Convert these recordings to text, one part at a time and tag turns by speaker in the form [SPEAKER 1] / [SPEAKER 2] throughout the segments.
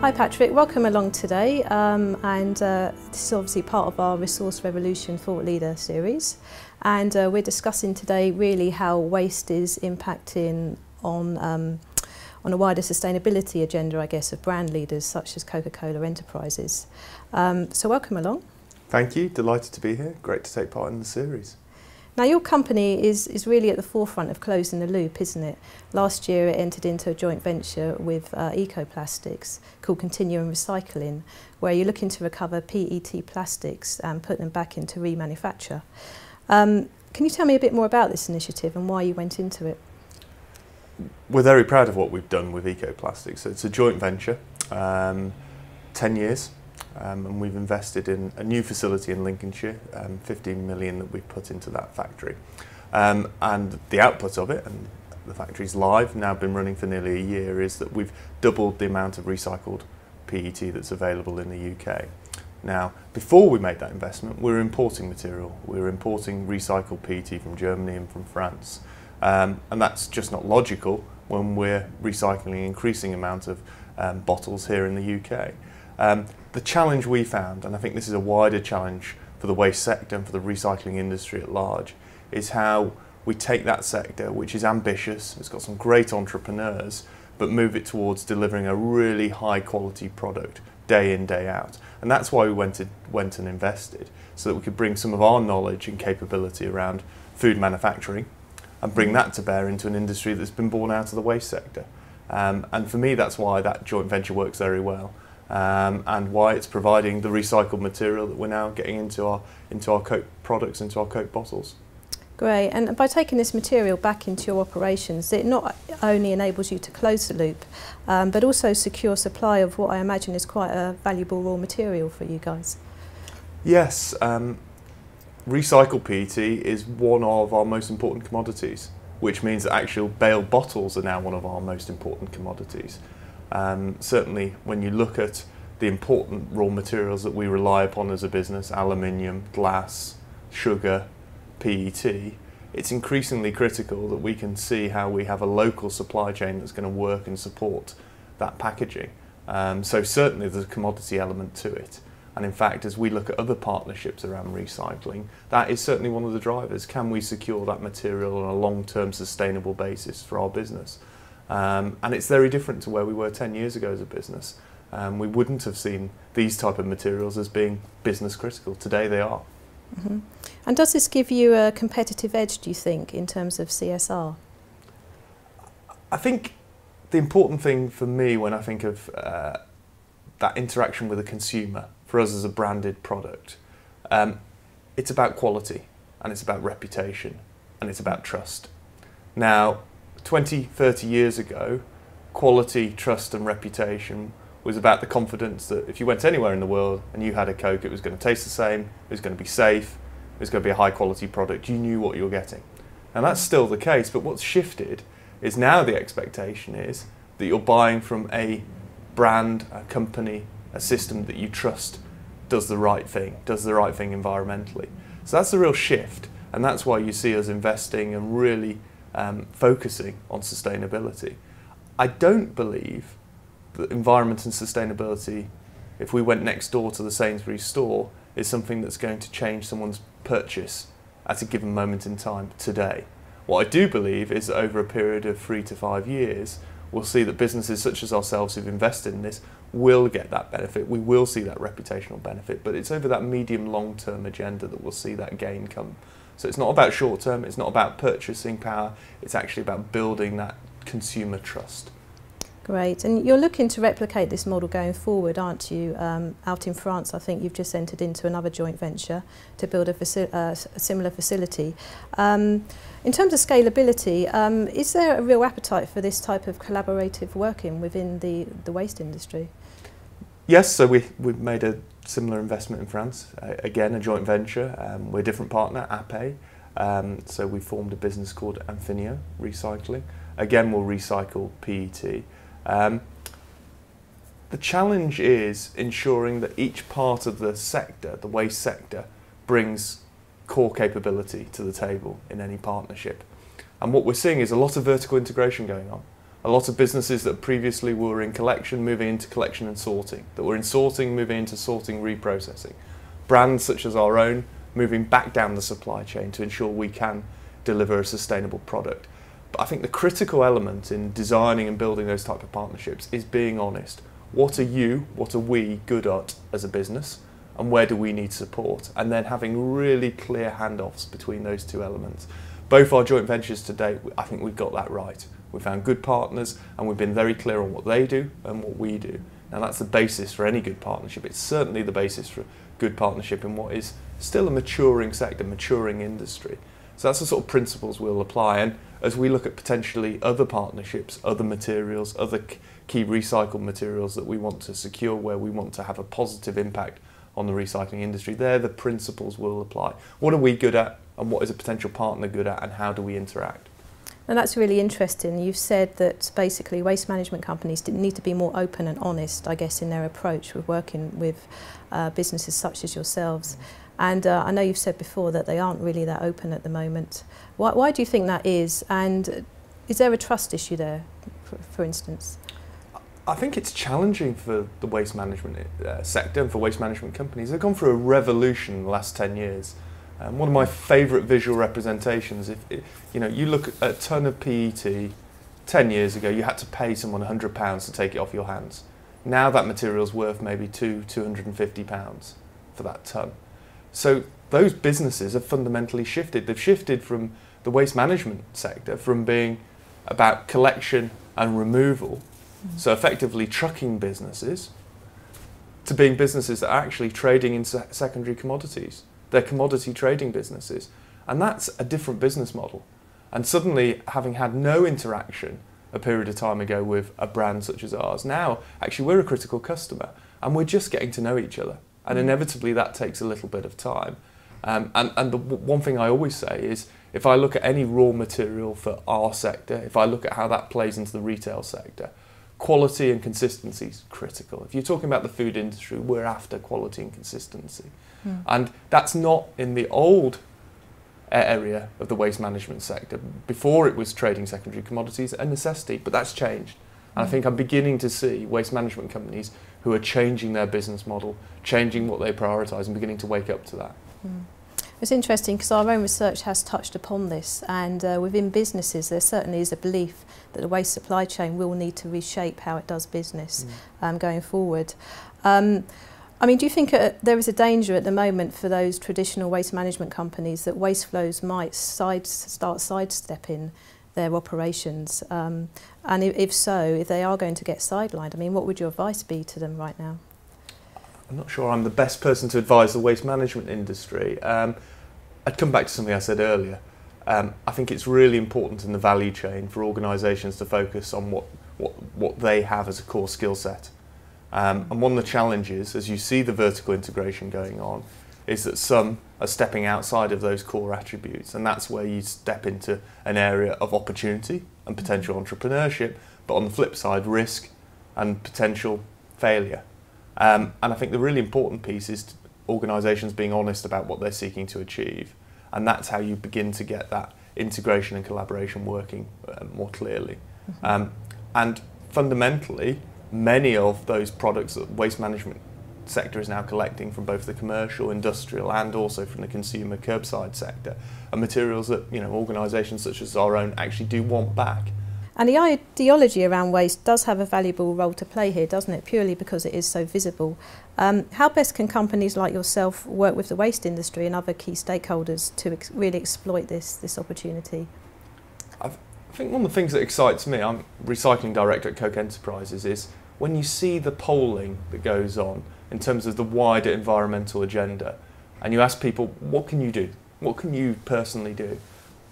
[SPEAKER 1] Hi Patrick, welcome along today this is obviously part of our Resource Revolution Thought Leader series, and we're discussing today really how waste is impacting on a wider sustainability agenda, I guess, of brand leaders such as Coca Cola Enterprises. So welcome along.
[SPEAKER 2] Thank you, delighted to be here, great to take part in the series.
[SPEAKER 1] Now your company is really at the forefront of closing the loop, isn't it? Last year it entered into a joint venture with Ecoplastics called Continuum Recycling, where you're looking to recover PET plastics and put them back into remanufacture. Can you tell me a bit more about this initiative and why you went into it?
[SPEAKER 2] We're very proud of what we've done with Ecoplastics. It's a joint venture, 10 years. And we've invested in a new facility in Lincolnshire, 15 million that we've put into that factory. And the output of it, and the factory's live, now been running for nearly a year, is that we've doubled the amount of recycled PET that's available in the UK. Now, before we made that investment, we were importing material. We were importing recycled PET from Germany and from France. And that's just not logical when we're recycling an increasing amount of bottles here in the UK. The challenge we found, and I think this is a wider challenge for the waste sector and for the recycling industry at large, is how we take that sector, which is ambitious, it's got some great entrepreneurs, but move it towards delivering a really high quality product day in, day out. And that's why we went and invested, so that we could bring some of our knowledge and capability around food manufacturing and bring that to bear into an industry that's been born out of the waste sector. And for me, that's why that joint venture works very well. And why it's providing the recycled material that we're now getting into our Coke products, into our Coke bottles.
[SPEAKER 1] Great, and by taking this material back into your operations, it not only enables you to close the loop, but also secure supply of what I imagine is quite a valuable raw material for you guys. Yes,
[SPEAKER 2] recycled PET is one of our most important commodities, which means that actual baled bottles are now one of our most important commodities. Certainly when you look at the important raw materials that we rely upon as a business, aluminium, glass, sugar, PET, it's increasingly critical that we can see how we have a local supply chain that's going to work and support that packaging. So certainly there's a commodity element to it. And in fact, as we look at other partnerships around recycling, that is certainly one of the drivers. Can we secure that material on a long-term sustainable basis for our business? And it's very different to where we were 10 years ago as a business. We wouldn't have seen these type of materials as being business critical. Today they are.
[SPEAKER 1] Mm-hmm. And does this give you a competitive edge, do you think, in terms of CSR?
[SPEAKER 2] I think the important thing for me when I think of that interaction with a consumer, for us as a branded product, it's about quality, and it's about reputation, and it's about trust. Now, 20, 30 years ago, quality, trust and reputation was about the confidence that if you went anywhere in the world and you had a Coke, it was going to taste the same, it was going to be safe, it was going to be a high quality product, you knew what you were getting. And that's still the case, but what's shifted is now the expectation is that you're buying from a brand, a company, a system that you trust does the right thing environmentally. So that's a real shift, and that's why you see us investing and really focusing on sustainability. I don't believe that environment and sustainability, if we went next door to the Sainsbury's store, is something that's going to change someone's purchase at a given moment in time today. What I do believe is that over a period of 3 to 5 years, we'll see that businesses such as ourselves who've invested in this will get that benefit. We will see that reputational benefit, but it's over that medium long-term agenda that we'll see that gain come. So it's not about short term, it's not about purchasing power, it's actually about building that consumer trust.
[SPEAKER 1] Great, and you're looking to replicate this model going forward, aren't you? Out in France, I think you've just entered into another joint venture to build a similar facility. In terms of scalability, is there a real appetite for this type of collaborative working within the waste industry?
[SPEAKER 2] Yes, so we've made a similar investment in France, again a joint venture. We're a different partner, APE, so we formed a business called Infinio Recycling. Again, we'll recycle PET. The challenge is ensuring that each part of the sector, the waste sector, brings core capability to the table in any partnership. And what we're seeing is a lot of vertical integration going on. A lot of businesses that previously were in collection moving into collection and sorting, that were in sorting moving into sorting, reprocessing. Brands such as our own moving back down the supply chain to ensure we can deliver a sustainable product. But I think the critical element in designing and building those type of partnerships is being honest. What are we good at as a business, and where do we need support? And then having really clear handoffs between those two elements. Both our joint ventures to date, I think we've got that right. We've found good partners and we've been very clear on what they do and what we do. Now that's the basis for any good partnership. It's certainly the basis for good partnership in what is still a maturing sector, maturing industry. So that's the sort of principles we'll apply. And as we look at potentially other partnerships, other materials, other key recycled materials that we want to secure, where we want to have a positive impact on the recycling industry, they're the principles we'll apply. What are we good at, and what is a potential partner good at, and how do we interact?
[SPEAKER 1] And that's really interesting. You've said that basically waste management companies need to be more open and honest, I guess, in their approach with working with businesses such as yourselves. And I know you've said before that they aren't really that open at the moment. Why do you think that is? And is there a trust issue there, for instance?
[SPEAKER 2] I think it's challenging for the waste management sector and for waste management companies. They've gone through a revolution in the last 10 years. One of my favourite visual representations, if you look at a tonne of PET 10 years ago, you had to pay someone £100 to take it off your hands. Now that material's worth maybe £250 for that tonne. So those businesses have fundamentally shifted. They've shifted from the waste management sector from being about collection and removal, so effectively trucking businesses, to being businesses that are actually trading in secondary commodities. They're commodity trading businesses, and that's a different business model. And suddenly, having had no interaction a period of time ago with a brand such as ours, now actually we're a critical customer and we're just getting to know each other, and inevitably that takes a little bit of time. And the one thing I always say is, if I look at any raw material for our sector, if I look at how that plays into the retail sector, quality and consistency is critical. If you're talking about the food industry, we're after quality and consistency. And that's not in the old area of the waste management sector. Before it was trading secondary commodities, a necessity, but that's changed. And I think I'm beginning to see waste management companies who are changing their business model, changing what they prioritise, and beginning to wake up to that.
[SPEAKER 1] It's interesting because our own research has touched upon this, and within businesses there certainly is a belief that the waste supply chain will need to reshape how it does business going forward. Do you think there is a danger at the moment for those traditional waste management companies that waste flows might start sidestepping their operations? And if so, if they are going to get sidelined, what would your advice be to them right now?
[SPEAKER 2] I'm not sure I'm the best person to advise the waste management industry. I'd come back to something I said earlier. I think it's really important in the value chain for organisations to focus on what they have as a core skill set. And one of the challenges, as you see the vertical integration going on, is that some are stepping outside of those core attributes, and that's where you step into an area of opportunity and potential entrepreneurship, but on the flip side, risk and potential failure. And I think the really important piece is organisations being honest about what they're seeking to achieve, and that's how you begin to get that integration and collaboration working more clearly. And fundamentally, many of those products that waste management sector is now collecting from both the commercial, industrial, and also from the consumer curbside sector are materials that organisations such as our own actually do want back.
[SPEAKER 1] And the ideology around waste does have a valuable role to play here, doesn't it? Purely because it is so visible. How best can companies like yourself work with the waste industry and other key stakeholders to really exploit this opportunity?
[SPEAKER 2] I think one of the things that excites me, I'm recycling director at Coca Enterprises, is when you see the polling that goes on in terms of the wider environmental agenda, and you ask people, what can you do? What can you personally do?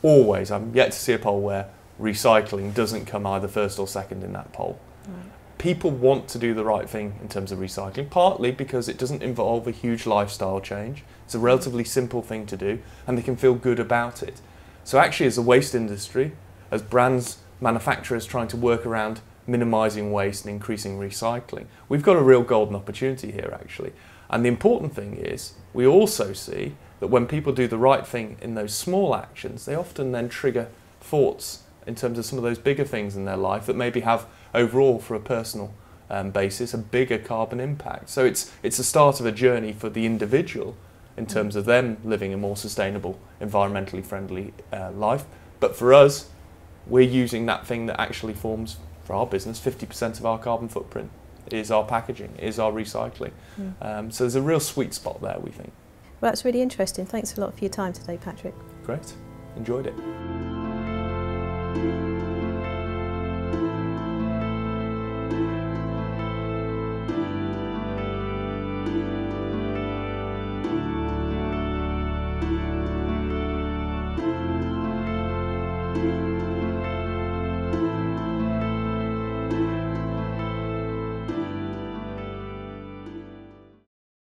[SPEAKER 2] Always, I'm yet to see a poll where recycling doesn't come either first or second in that poll. Right. People want to do the right thing in terms of recycling, partly because it doesn't involve a huge lifestyle change. It's a relatively simple thing to do, and they can feel good about it. So actually, as a waste industry, as brands, manufacturers trying to work around minimising waste and increasing recycling, we've got a real golden opportunity here actually. And the important thing is, we also see that when people do the right thing in those small actions, they often then trigger thoughts in terms of some of those bigger things in their life that maybe have overall, for a personal basis, a bigger carbon impact. So it's the start of a journey for the individual in terms of them living a more sustainable, environmentally friendly life. But for us, we're using that thing that actually forms, for our business, 50% of our carbon footprint is our packaging, is our recycling. So there's a real sweet spot there, we think.
[SPEAKER 1] Well, that's really interesting. Thanks a lot for your time today, Patrick.
[SPEAKER 2] Great. Enjoyed it.